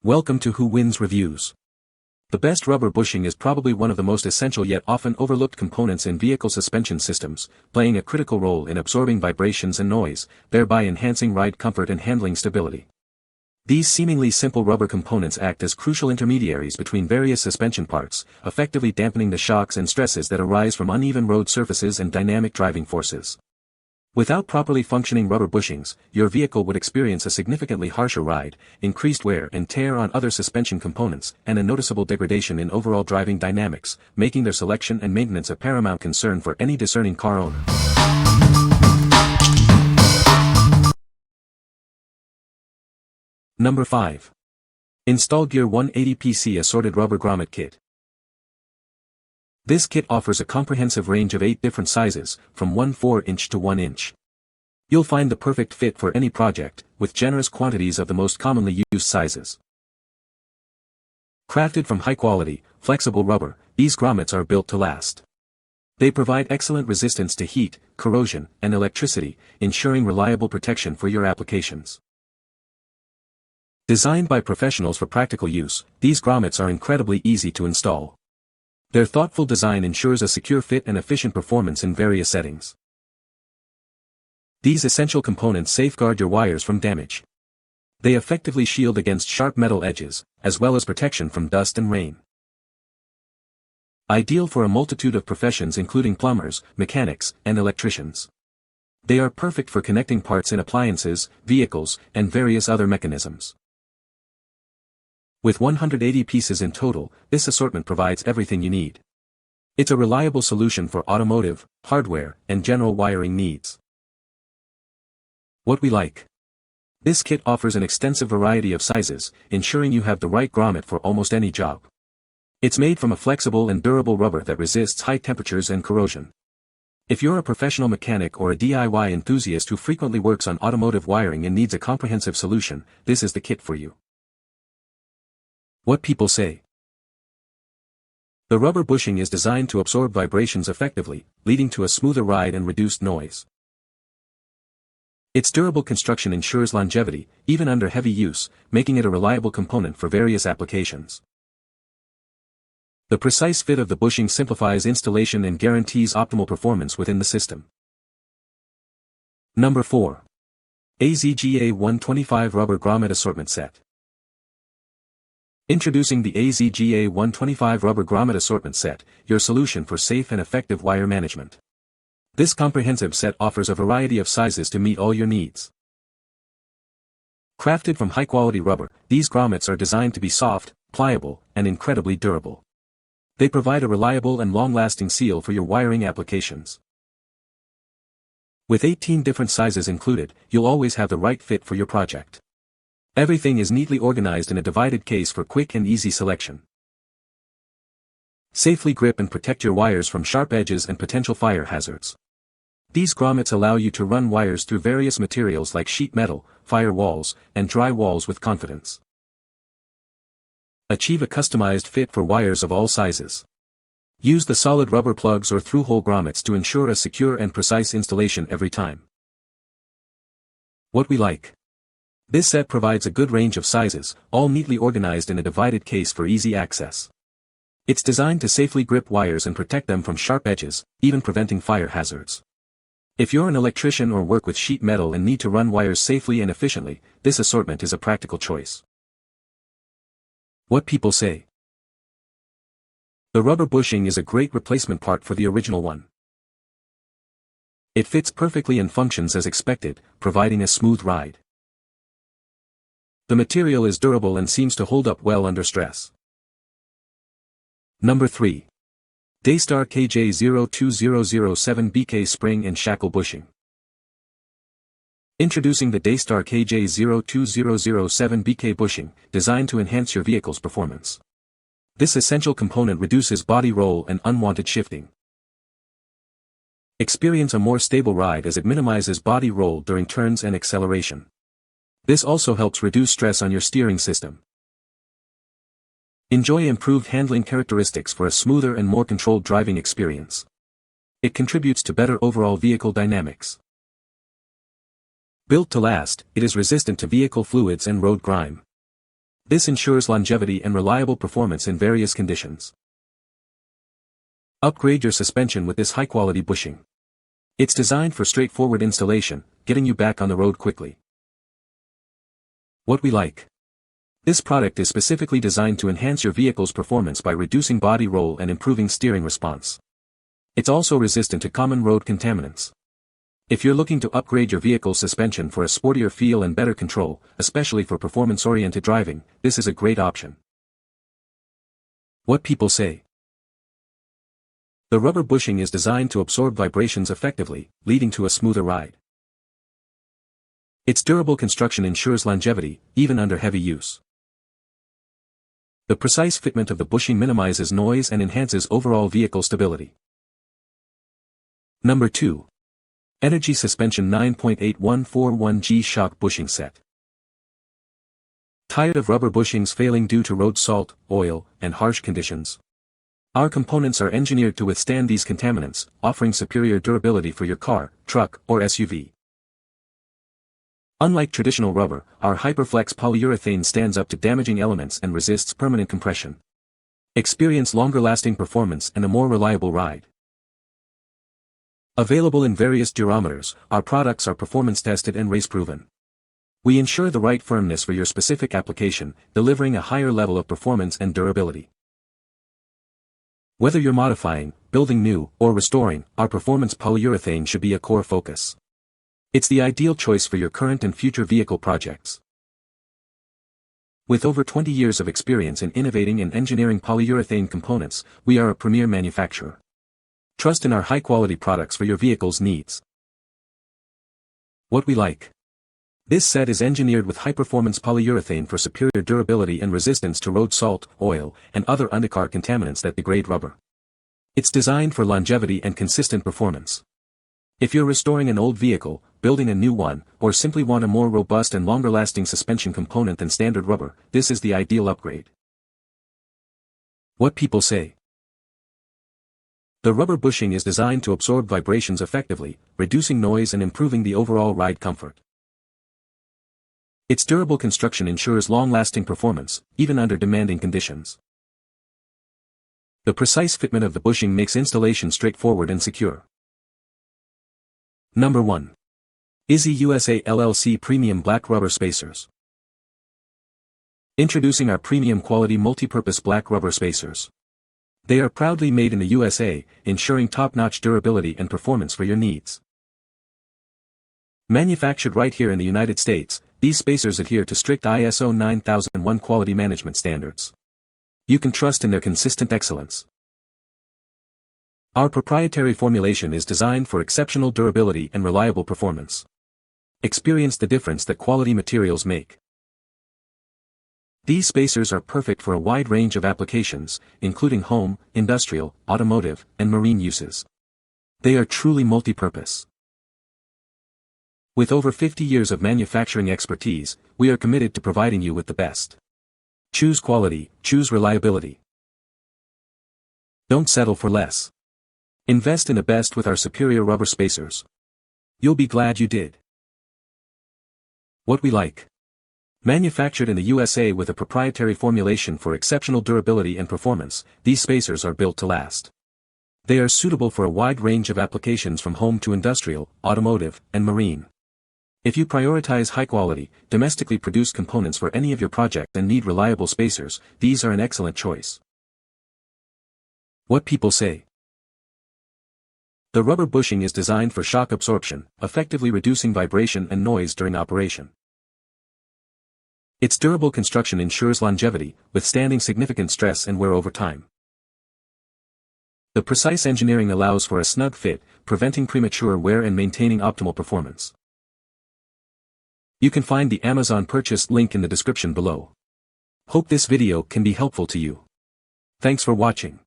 Welcome to Who Wins Reviews. The best rubber bushing is probably one of the most essential yet often overlooked components in vehicle suspension systems, playing a critical role in absorbing vibrations and noise, thereby enhancing ride comfort and handling stability. These seemingly simple rubber components act as crucial intermediaries between various suspension parts, effectively dampening the shocks and stresses that arise from uneven road surfaces and dynamic driving forces. Without properly functioning rubber bushings, your vehicle would experience a significantly harsher ride, increased wear and tear on other suspension components, and a noticeable degradation in overall driving dynamics, making their selection and maintenance a paramount concern for any discerning car owner. Number 5. InstallGear 180PC Assorted Rubber Grommet Kit. This kit offers a comprehensive range of 8 different sizes, from 1/4 inch to 1 inch. You'll find the perfect fit for any project, with generous quantities of the most commonly used sizes. Crafted from high-quality, flexible rubber, these grommets are built to last. They provide excellent resistance to heat, corrosion, and electricity, ensuring reliable protection for your applications. Designed by professionals for practical use, these grommets are incredibly easy to install. Their thoughtful design ensures a secure fit and efficient performance in various settings. These essential components safeguard your wires from damage. They effectively shield against sharp metal edges, as well as protection from dust and rain. Ideal for a multitude of professions including plumbers, mechanics, and electricians. They are perfect for connecting parts in appliances, vehicles, and various other mechanisms. With 180 pieces in total, this assortment provides everything you need. It's a reliable solution for automotive, hardware, and general wiring needs. What we like. This kit offers an extensive variety of sizes, ensuring you have the right grommet for almost any job. It's made from a flexible and durable rubber that resists high temperatures and corrosion. If you're a professional mechanic or a DIY enthusiast who frequently works on automotive wiring and needs a comprehensive solution, this is the kit for you. What people say. The rubber bushing is designed to absorb vibrations effectively, leading to a smoother ride and reduced noise. Its durable construction ensures longevity, even under heavy use, making it a reliable component for various applications. The precise fit of the bushing simplifies installation and guarantees optimal performance within the system. Number 4. IZZY 125 Rubber Grommet Assortment Set. Introducing the IZZY 125 Rubber Grommet Assortment Set, your solution for safe and effective wire management. This comprehensive set offers a variety of sizes to meet all your needs. Crafted from high-quality rubber, these grommets are designed to be soft, pliable, and incredibly durable. They provide a reliable and long-lasting seal for your wiring applications. With 18 different sizes included, you'll always have the right fit for your project. Everything is neatly organized in a divided case for quick and easy selection. Safely grip and protect your wires from sharp edges and potential fire hazards. These grommets allow you to run wires through various materials like sheet metal, fire walls, and dry walls with confidence. Achieve a customized fit for wires of all sizes. Use the solid rubber plugs or through-hole grommets to ensure a secure and precise installation every time. What we like. This set provides a good range of sizes, all neatly organized in a divided case for easy access. It's designed to safely grip wires and protect them from sharp edges, even preventing fire hazards. If you're an electrician or work with sheet metal and need to run wires safely and efficiently, this assortment is a practical choice. What people say. The rubber bushing is a great replacement part for the original one. It fits perfectly and functions as expected, providing a smooth ride. The material is durable and seems to hold up well under stress. Number 3. Daystar KJ02007BK Spring and Shackle Bushing. Introducing the Daystar KJ02007BK Bushing, designed to enhance your vehicle's performance. This essential component reduces body roll and unwanted shifting. Experience a more stable ride as it minimizes body roll during turns and acceleration. This also helps reduce stress on your steering system. Enjoy improved handling characteristics for a smoother and more controlled driving experience. It contributes to better overall vehicle dynamics. Built to last, it is resistant to vehicle fluids and road grime. This ensures longevity and reliable performance in various conditions. Upgrade your suspension with this high-quality bushing. It's designed for straightforward installation, getting you back on the road quickly. What we like. This product is specifically designed to enhance your vehicle's performance by reducing body roll and improving steering response. It's also resistant to common road contaminants. If you're looking to upgrade your vehicle's suspension for a sportier feel and better control, especially for performance-oriented driving, this is a great option. What people say. The rubber bushing is designed to absorb vibrations effectively, leading to a smoother ride. Its durable construction ensures longevity, even under heavy use. The precise fitment of the bushing minimizes noise and enhances overall vehicle stability. Number 2. Energy Suspension 9.8141G Shock Bushing Set. Tired of rubber bushings failing due to road salt, oil, and harsh conditions? Our components are engineered to withstand these contaminants, offering superior durability for your car, truck, or SUV. Unlike traditional rubber, our Hyperflex polyurethane stands up to damaging elements and resists permanent compression. Experience longer-lasting performance and a more reliable ride. Available in various durometers, our products are performance-tested and race-proven. We ensure the right firmness for your specific application, delivering a higher level of performance and durability. Whether you're modifying, building new, or restoring, our performance polyurethane should be a core focus. It's the ideal choice for your current and future vehicle projects. With over 20 years of experience in innovating and engineering polyurethane components, we are a premier manufacturer. Trust in our high-quality products for your vehicle's needs. What we like. This set is engineered with high-performance polyurethane for superior durability and resistance to road salt, oil, and other undercar contaminants that degrade rubber. It's designed for longevity and consistent performance. If you're restoring an old vehicle, building a new one, or simply want a more robust and longer-lasting suspension component than standard rubber, this is the ideal upgrade. What people say. The rubber bushing is designed to absorb vibrations effectively, reducing noise and improving the overall ride comfort. Its durable construction ensures long-lasting performance, even under demanding conditions. The precise fitment of the bushing makes installation straightforward and secure. Number 1. IZZY USA LLC Premium Black Rubber Spacers. Introducing our premium quality multi-purpose black rubber spacers. They are proudly made in the USA, ensuring top-notch durability and performance for your needs. Manufactured right here in the United States, these spacers adhere to strict ISO 9001 quality management standards. You can trust in their consistent excellence. Our proprietary formulation is designed for exceptional durability and reliable performance. Experience the difference that quality materials make. These spacers are perfect for a wide range of applications, including home, industrial, automotive, and marine uses. They are truly multi-purpose. With over 50 years of manufacturing expertise, we are committed to providing you with the best. Choose quality, choose reliability. Don't settle for less. Invest in the best with our superior rubber spacers. You'll be glad you did. What we like. Manufactured in the USA with a proprietary formulation for exceptional durability and performance, these spacers are built to last. They are suitable for a wide range of applications from home to industrial, automotive, and marine. If you prioritize high-quality, domestically produced components for any of your projects and need reliable spacers, these are an excellent choice. What people say. The rubber bushing is designed for shock absorption, effectively reducing vibration and noise during operation. Its durable construction ensures longevity, withstanding significant stress and wear over time. The precise engineering allows for a snug fit, preventing premature wear and maintaining optimal performance. You can find the Amazon purchase link in the description below. Hope this video can be helpful to you. Thanks for watching.